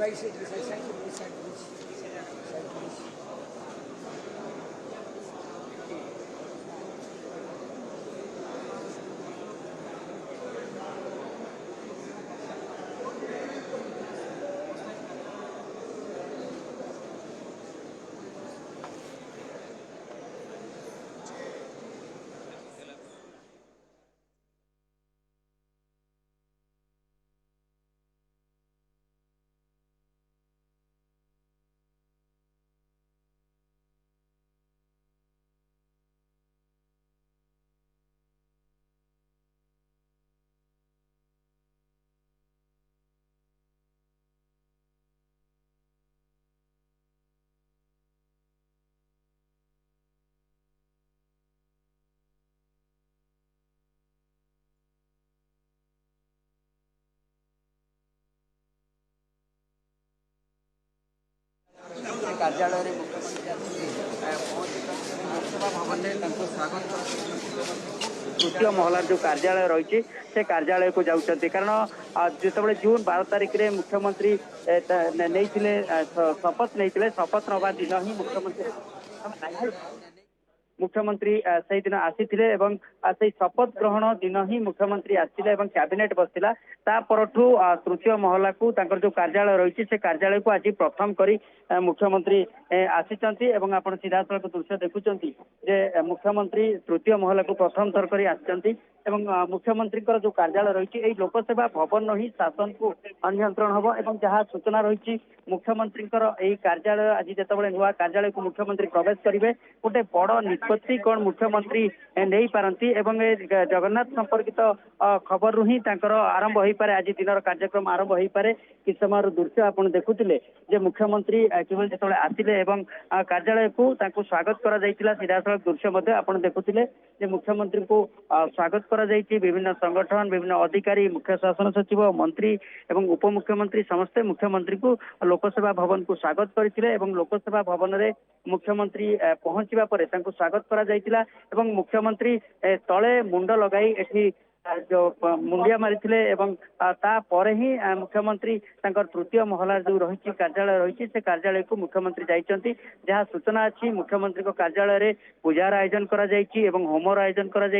Bike seat, side, please. कार्यालय मुख्यमंत्री स्वागत तृतीय महलार जो कार्यालय रही से कार्यालय को जाऊँच कारण जिते जून 12 तारिख में मुख्यमंत्री शपथ नहीं शपथ नवा दिन ही मुख्यमंत्री से दिन आसी शपथ ग्रहण दिन ही मुख्यमंत्री आसते कैबिनेट बसला परठू तृतीय महला को जो कार्यालय रही से कार्यालय को आज प्रथम करी मुख्यमंत्री आसी आप सीधा सड़क दृश्य देखुं मुख्यमंत्री तृतीय महला को प्रथम थर कर आसी मुख्यमंत्री जो कार्यालय रही लोकसेवा भवन ही शासन को नियंत्रण हम जहाँ सूचना रही मुख्यमंत्री कार्यालय आज जो नुआ कार्यालय को मुख्यमंत्री प्रवेश करेंगे गोटे बड़ निष्पत्ति कौन मुख्यमंत्री नहीं पारती जगन्नाथ संपर्कित खबर रू ही आरंभ हो पारे आज दिन कार्यक्रम आरंभ हो पारे कि समय दृश्य आप देखुले मुख्यमंत्री किभली जो आसिले कार्यालय को स्वागत करा सीधा सड़क दृश्य आप देखुले मुख्यमंत्री को स्वागत करा विभिन्न संगठन विभिन्न अधिकारी मुख्य शासन सचिव मंत्री एवं उपमुख्यमंत्री समस्ते मुख्यमंत्री को लोकसेवा भवन को स्वागत करते लोकसेवा भवन में मुख्यमंत्री पहुंचवा पर स्वागत करा मुख्यमंत्री तले मुंड लगाई एठी जो मुंडिया मारी ही मुख्यमंत्री तृतीय महला जो रही कार्यालय रही से कार्यालय को मुख्यमंत्री जाइए जहाँ सूचना अच्छी मुख्यमंत्री कार्यालय में पूजार आयोजन कर होमर आयोजन कर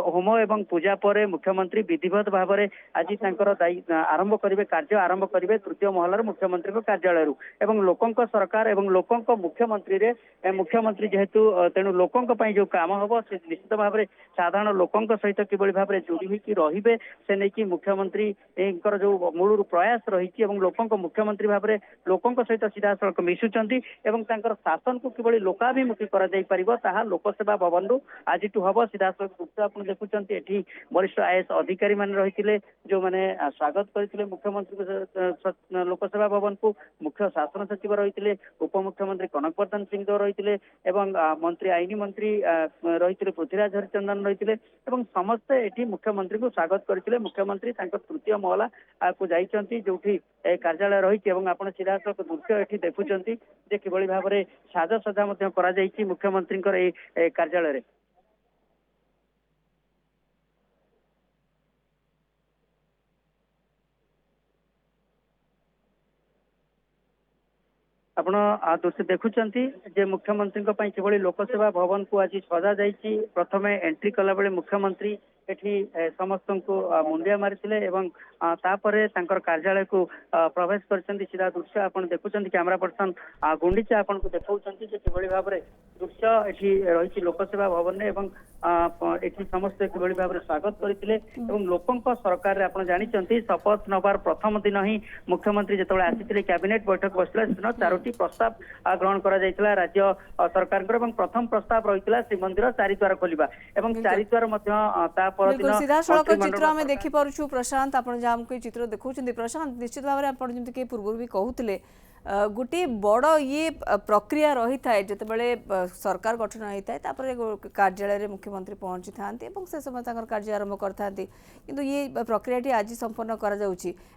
होम एवं पूजा पर मुख्यमंत्री विधिवत भाव में आज आरंभ करेंगे कार्य आरंभ करेंगे तृतीय महलार मुख्यमंत्री कार्यालय एवं लोकों सरकार एवं लोकों मुख्यमंत्री मुख्यमंत्री जेहेतु तेणु लोकों जो काम हम से निश्चित भाव में साधारण लोकों सहित किभली भाव जोड़ी होकर रे से नहीं मुख्यमंत्री जो मूल प्रयास रही लोकों मुख्यमंत्री भाव में लोकों सहित सीधा सड़क मिशुंट शासन को किभली लोकाभिमुखी कर लोकसेवा भवन रू आज हम सीधा सड़क दृश्य आप देखुं वरिष्ठ आईएएस अधिकारी मान रही जो मैंने स्वागत करते मुख्यमंत्री लोकसेवा भवन को मुख्य शासन सचिव रही उपमुख्यमंत्री कनक वर्धन सिंहदेव रही मंत्री आईन मंत्री रही पृथ्वीराज हरिचंदन रही समस्ते ये मुख्यमंत्री को स्वागत करते मुख्यमंत्री तृतीय महला को जाइए जो कार्यालय रही आप सीधा सड़क दृश्य ये देखुं किभली भाव में साजसजा मुख्यमंत्री कार्यालय आपण दृश्य देखुं मुख्यमंत्री किभली लोकसेवा भवन को आज सजा जाइए प्रथम एंट्री कला बेले मुख्यमंत्री एठी समस्त मुंडिया मारिथिले एवं तापरे तांकर कार्यालय को प्रवेश करछन्ती सीधा दृश्य आपण देखुछन्ती कैमरा पर्सन गुंडीचा आपण को देखाउछन्ती जे किबळी भाबरे दृश्य एठी रहिछि लोकसेवा भवन ने एवं एठी समस्त किबळी भाबरे स्वागत करिथिले एवं लोकंक सरकार रे आपण जानिछन्ती शपथ नबार प्रथम दिन ही मुख्यमंत्री जेतबळे आसीथिले कैबिनेट बैठक बसला दिन चारोटी प्रस्ताव ग्रहण करा जायतिला राज्य सरकार एवं प्रथम प्रस्ताव रहितिला श्रीमंदिर चारिद्वार खोलिबा एवं चारिद्वार मध्ये ता पर दिन सीधा सड़क चित्र आम देखी पार्छु प्रशांत आप चित्र देखुं प्रशांत निश्चित भाव में आपड़ जमी पूर्व भी कहते गोटे बड़ ये प्रक्रिया रही था जितेबाला सरकार गठन होता है कार्यालय में मुख्यमंत्री पहुंची था से समय कार्य आरंभ करते किंतु ये प्रक्रिया आज संपन्न करा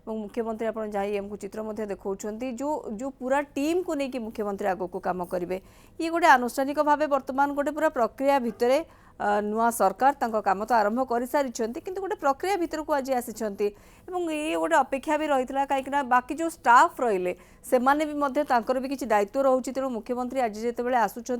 मुख्यमंत्री आप जहाँ चित्र देखा जो जो पूरा टीम को लेकिन मुख्यमंत्री आग को कम करेंगे ये गोटे आनुष्ठानिक भाव बर्तमान गोटे पूरा प्रक्रिया भितर नुआ सरकार तांको काम तो आरंभ कर सारी किंतु गोटे प्रक्रिया भितर को आज आसी ये गोटे अपेक्षा भी रही है कहीं बाकी जो स्टाफ रहिले से माने भी मध्य तांकर भी किसी दायित्व रोचे तेणु मुख्यमंत्री आज जिते आसुंच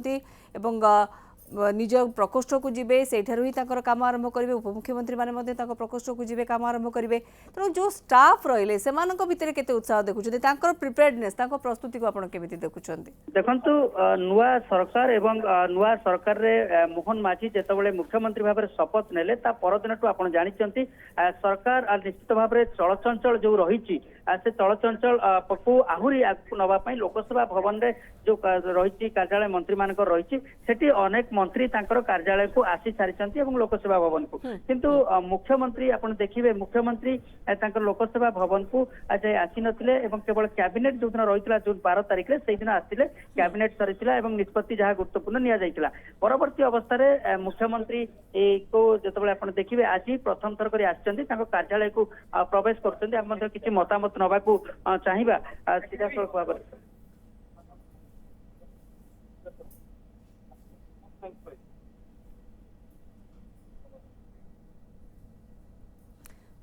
निज प्रकोष्ठ को जीवे सेठारु ही तांकर काम आरंभ करेंगे उपमुख्यमंत्री माने प्रकोष्ठ को जीवे काम आरंभ करेंगे तेणु जो स्टाफ रहिले से भितर केते उत्साह देखुछन्ते तांकर प्रिपेयर्डनेस तांकर प्रस्तुति को आपण केमिति देखुछन्ते देखंतु नुआ सरकार एवं नुआ सरकार रे मोहन माझी जेतबळे मुख्यमंत्री भाबरे शपथ नेले ता परदिनटु आपण जानिचंती सरकार निश्चित भाबरे चलचंचल जो रहिछि से चलचंचल को आहुरी नवा पई लोकसभा भवन रे जो रही कार्यालय मंत्री मानक रही सेठी अनेक मंत्री तांकर कार्यालय को आसी सारी लोकसभा भवन को किंतु मुख्यमंत्री आपण देखिबे मुख्यमंत्री तांकर लोकसभा भवन को आज आसी नथिले एवं केवल कैबिनेट जो दिन रहितला जून 12 तारिख रे सेहि दिन आसिले कैबिनेट सरितला एवं निष्पत्ति जहाँ गुरुत्वपूर्ण निया जायतिला परवर्ती अवस्था रे मुख्यमंत्री को जेतबेले आपण देखिबे आज प्रथम थर करी आछन्ती तांकर कार्यालय को प्रवेश करछन्ती हम मध्ये किछि मतामत नबा को चाहिबा सीधा सड़क भाव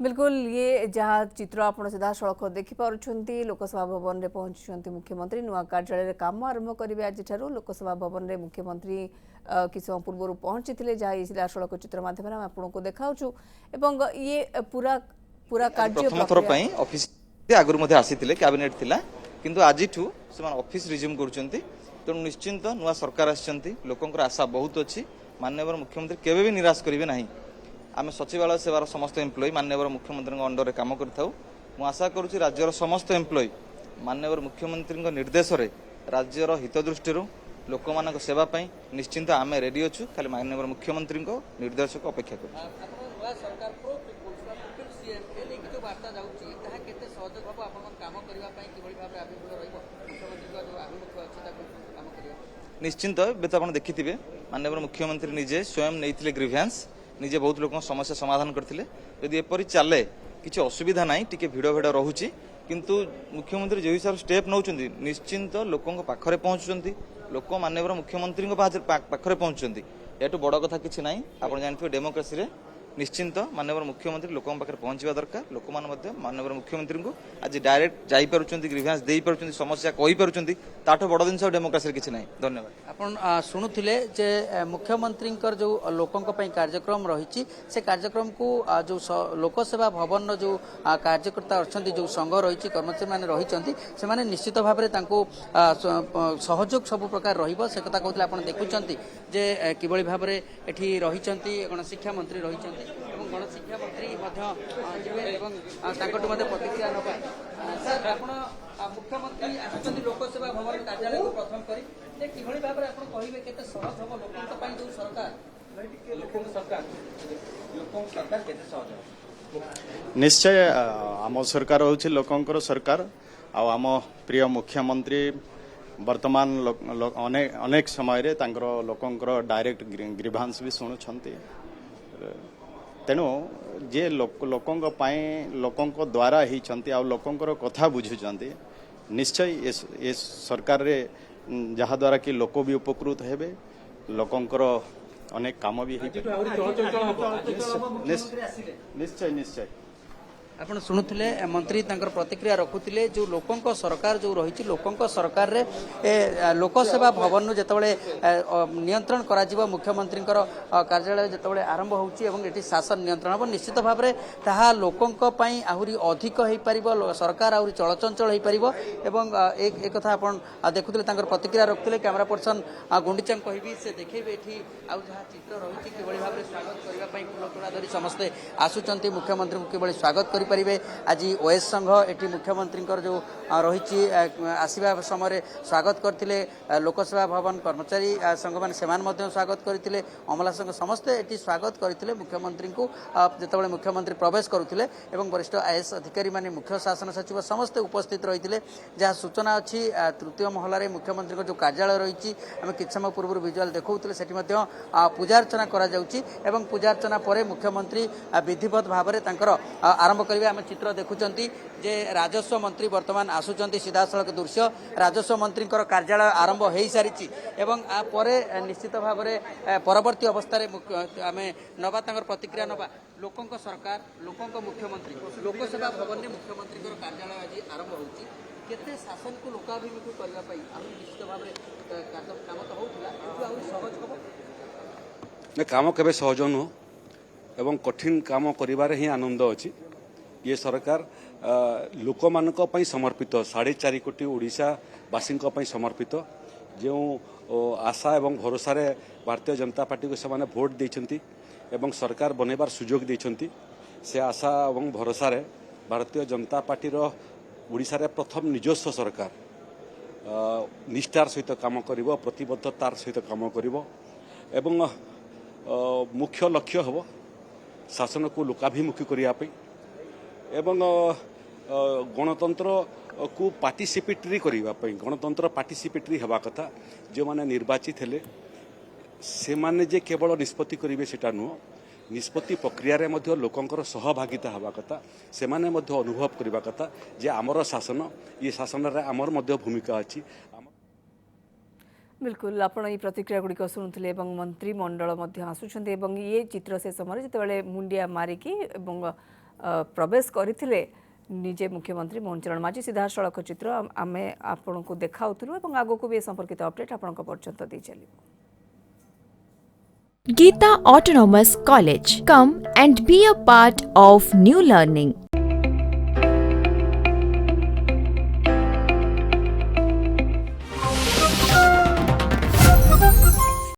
बिल्कुल ये जहाँ चित्र आप सीधा सड़क देखिपुंट लोकसभा भवन में पहुंची मुख्यमंत्री नुआ कार्यालय काम आरंभ करेंगे आज लोकसभा भवन में मुख्यमंत्री कि समय पूर्व पहुंची थे जहाँ सीधा सड़क चित्र माध्यम आपको देखा ये पूरा पूरा कार्य ऑफिस आगुरी आसी कैबिनेट थिला किंतु आज ऑफिस रिज्यूम करुँच तेणु निश्चिंत नुआ सरकार आसछन्ती लोकंकर आशा बहुत अच्छी माननीय मुख्यमंत्री केवे भी निराश करेंगे नहीं आम सचिवालय सेवार समस्त एम्प्लॉय माननीय मुख्यमंत्री अंडर काम करूँ आशा करुँच राज्यर समस्त एम्प्लॉय माननीय मुख्यमंत्री निर्देश रे राज्यर हित दृष्टि लोक मान सेवाई निश्चिंत आम रेडी अच्छु खाली माननीय मुख्यमंत्री निर्देश को अपेक्षा निश्चिंत आप देखिथे माननीय मुख्यमंत्री निजे स्वयं नहीं ग्रीभ्यान्स निजे बहुत लोक समस्या समाधान करते यदि एपरी चले किसी असुविधा ना टी भिड़ भिड़ रोचे किंतु मुख्यमंत्री जो हिसाब स्टेप नौ निश्चिंत लोकों पाखरे पहुंचुंट लोक माननीय मुख्यमंत्री पाखरे पहुंचुंट याठू बड़ कथा किसी ना आप जानते डेमोक्रेसी रे निश्चिंत माननीय मुख्यमंत्री लोकों पाखे पहुंचवा दरकार लोक माननीय मुख्यमंत्री को आज डायरेक्ट जापी ग्रीभ्यान्स दे पार्टी समस्या कही पार्टी ताठू बड़ जिन डेमोक्रेसी किसी ना धन्यवाद आप शुणुले जे मुख्यमंत्री जो लोकों कार्यक्रम रही से कार्यक्रम को जो लोकसेवा भवन जो कार्यकर्ता अच्छा जो संघ रही कर्मचारी मैंने रही निश्चित भाव में सहयोग सब प्रकार रही कथा कहते आप देखुं जे किभली भाव में एठी रही गणशिक्षा मंत्री रही गणशिक्षा मंत्री प्रतिक्रिया ना मुख्यमंत्री आसुचंती लोकसेवा भवन कार्यालय को प्रथम करी किभली भाव में आप कहिबे केते सहज हम लोकंक पई जो सरकार केते सहज निश्चय आम सरकार होछि लोकंकर सरकार आम प्रिय मुख्यमंत्री वर्तमान अनेक समय रे तांकर लोकंकर डायरेक्ट ग्रीभांस भी शुणुछंती तेणु जे लोकों द्वारा ही लोकों कथा बुझुंट निश्चय ये सरकार रे जहा द्वारा कि लोक भी उपकृत हेबे लोकोंकर अनेक काम भी निश्चय निश्चय ଆପଣ ଶୁଣୁଥିଲେ ମନ୍ତ୍ରୀ ତାଙ୍କର ପ୍ରତିକ୍ରିୟା ରଖୁଥିଲେ ଯେଉଁ ଲୋକଙ୍କ ସରକାର ଯେଉଁ ରହିଛି ଲୋକଙ୍କ ସରକାରରେ ଲୋକସେବା ଭବନରୁ ଯେତେବେଳେ ନିୟନ୍ତ୍ରଣ କରାଯିବ ମୁଖ୍ୟମନ୍ତ୍ରୀଙ୍କର କାର୍ଯ୍ୟାଳୟ ଯେତେବେଳେ ଆରମ୍ଭ ହେଉଛି ଏବଂ ଏଠି ଶାସନ ନିୟନ୍ତ୍ରଣ ହେବ ନିଶ୍ଚିତ ଭାବରେ ତାହା ଲୋକଙ୍କ ପାଇଁ ଆହୁରି ଅଧିକ ହୋଇପାରିବ ସରକାର ଆହୁରି ଚଳଚଞ୍ଚଳ ହୋଇପାରିବ ଏବଂ ଏ କଥା ଆପଣ ଦେଖୁଥିଲେ ତାଙ୍କର ପ୍ରତିକ୍ରିୟା ରଖୁଥିଲେ କ୍ୟାମେରା ପର୍ସନ ଗୁଣ୍ଡିଚାଙ୍କୁ କହିବି ସେ ଦେଖେଇବେ ଏଠି ଆଉ ଯାହା ଚିତ୍ର ରହିଛି କିଭଳି ଭାବରେ ସ୍ୱାଗତ କରିବା ପାଇଁ ଫୁଲତୋଡ଼ା ଧରି ସମସ୍ତେ ଆସୁଛନ୍ତି ମୁଖ୍ୟମନ୍ତ୍ରୀଙ୍କୁ କିଭଳି ସ୍ୱାଗତ କରିପାରିବେ ଆଜି ଓଏସ୍ ସଂଘ ଏଠି ମୁଖ୍ୟମନ୍ତ୍ରୀଙ୍କର ଯେଉଁ ରହିଛି ଆସିବା ସମୟରେ ସ୍ୱାଗତ କରିଥିଲେ ଲୋକସେବା ଭବନ କର୍ମଚାରୀ ସଂଘମାନେ ସେମାନେ ମଧ୍ୟ ସ୍ୱାଗତ କରିଥିଲେ ଅମଲା ସଂଘ ସମସ୍ତେ ଏଠି ସ୍ୱାଗତ କରିଥିଲେ ମୁଖ୍ୟମନ୍ତ୍ରୀଙ୍କୁ ଯେତେବେଳେ ମୁଖ୍ୟମନ୍ତ୍ରୀ ପ୍ରବେଶ କରୁଥିଲେ ଏବଂ ବରିଷ୍ଠ ଆଇଏଏସ୍ ଅଧିକାରୀମାନେ ମୁଖ୍ୟ ଶାସନ ସଚିବ ସମସ୍ତେ ଉପସ୍ଥିତ ରହିଥିଲେ ଯାହା ସୂଚନା ଅଛି ତୃତୀୟ ମହଲାରେ ମୁଖ୍ୟମନ୍ତ୍ରୀଙ୍କ ଯେଉଁ କାର୍ଯ୍ୟାଳୟ ରହିଛି ଆମେ କିଛି ସମୟ ପୂର୍ବରୁ ଭିଜୁଆଲ ଦେଖାଉଥିଲେ ସେଠି ମଧ୍ୟ ପୂଜାର୍ଚ୍ଚନା କରାଯାଉଛି ଏବଂ ପୂଜାର୍ଚ୍ଚନା ପରେ ମୁଖ୍ୟମନ୍ତ୍ରୀ ବିଧିବଦ୍ଧ ଭାବରେ ତାଙ୍କର ଆରମ୍ଭ କରିବେ ଆମେ ଚିତ୍ର ଦେଖୁଛନ୍ତି ଯେ ରାଜସ୍ୱ ମନ୍ତ୍ରୀ ବର୍ତ୍ତମାନ ଆସୁଛନ୍ତି ସିଧାସଳଖ ଦୃଶ୍ୟ ରାଜସ୍ୱ ମନ୍ତ୍ରୀଙ୍କର କାର୍ଯ୍ୟାଳୟ ଆରମ୍ଭ ହୋଇସାରିଛି ଏବଂ ପରେ ନିଶ୍ଚିତ ଭାବରେ ପରବର୍ତ୍ତୀ ଅବସ୍ଥାରେ ଆମେ ନେବା ତାଙ୍କର ପ୍ରତିକ୍ରିୟା ନେବା ଲୋକଙ୍କ ସରକାର ଲୋକଙ୍କ ମୁଖ୍ୟମନ୍ତ୍ରୀ ଲୋକସେବା ଭବନରେ ମୁଖ୍ୟମନ୍ତ୍ରୀଙ୍କର କାର୍ଯ୍ୟାଳୟ ଆଜି ଆରମ୍ଭ ହେଉଛି କେତେ ଶାସନକୁ ଲୋକାଭିମୁଖୀ କରିବା ପାଇଁ ଆହୁରି ନିଶ୍ଚିତ ଭାବରେ କାମ ତ ହେଉଥିଲା କିନ୍ତୁ ଆହୁରି ସହଜ ହେବ କାମ କେବେ ସହଜ ନୁହଁ ଏବଂ କଠିନ କାମ କରିବାରେ ହିଁ ଆନନ୍ଦ ଅଛି ये सरकार ଲୋକମାନଙ୍କ ପାଇଁ ସମର୍ପିତ 4.5 କୋଟି ଓଡ଼ିଶାବାସୀଙ୍କ ପାଇଁ ସମର୍ପିତ ଯେଉଁ ଆଶା ଏବଂ ଭରସାରେ ଭାରତୀୟ ଜନତା ପାର୍ଟିକୁ ସେମାନେ ଭୋଟ ଦେଇଛନ୍ତି ଏବଂ ସରକାର ବନେଇବାର ସୁଯୋଗ ଦେଇଛନ୍ତି ସେ ଆଶା ଏବଂ ଭରସାରେ ଭାରତୀୟ ଜନତା ପାର୍ଟିର ଓଡ଼ିଶାରେ ପ୍ରଥମ ନିଜସ୍ୱ ସରକାର ନିଷ୍ଠାର ସହିତ କାମ କରିବ ପ୍ରତିବଦ୍ଧତାର ସହିତ କାମ କରିବ ଏବଂ ମୁଖ୍ୟ ଲକ୍ଷ୍ୟ ହେବ ଶାସନକୁ ଲୋକାଭିମୁଖୀ କରିବା ପାଇଁ ଏବଂ ଗଣତନ୍ତ୍ରକୁ ପାର୍ଟିସିପେଟରୀ କରିବା ପାଇଁ ଗଣତନ୍ତ୍ର ପାର୍ଟିସିପେଟରୀ ହେବା କଥା ଯେଉଁମାନେ ନିର୍ବାଚିତ ହେଲେ ସେମାନେ ଯେ କେବଳ ନିଷ୍ପତ୍ତି କରିବେ ସେଟା ନୁହଁ ନିଷ୍ପତ୍ତି ପ୍ରକ୍ରିୟାରେ ମଧ୍ୟ ଲୋକଙ୍କର ସହଭାଗିତା ହେବା କଥା ସେମାନେ ମଧ୍ୟ ଅନୁଭବ କରିବା କଥା ଯେ ଆମର ଶାସନ ଏ ଶାସନରେ ଆମର ମଧ୍ୟ ଭୂମିକା ଅଛି। बिल्कुल आपण ये प्रतिक्रिया गुड़िक शुणुले मंत्रिमंडल आसुंच ये चित्र से समय जिते मुंडिया मारिकी प्रवेश करते निजे मुख्यमंत्री मोहन चरण माझी सीधा सड़क चित्र आम आपण को देखाऊलु आग को भी संपर्कित अपडेट आपण पर्यंत दे चलू। Geeta Autonomous College. Come and be a part of new learning.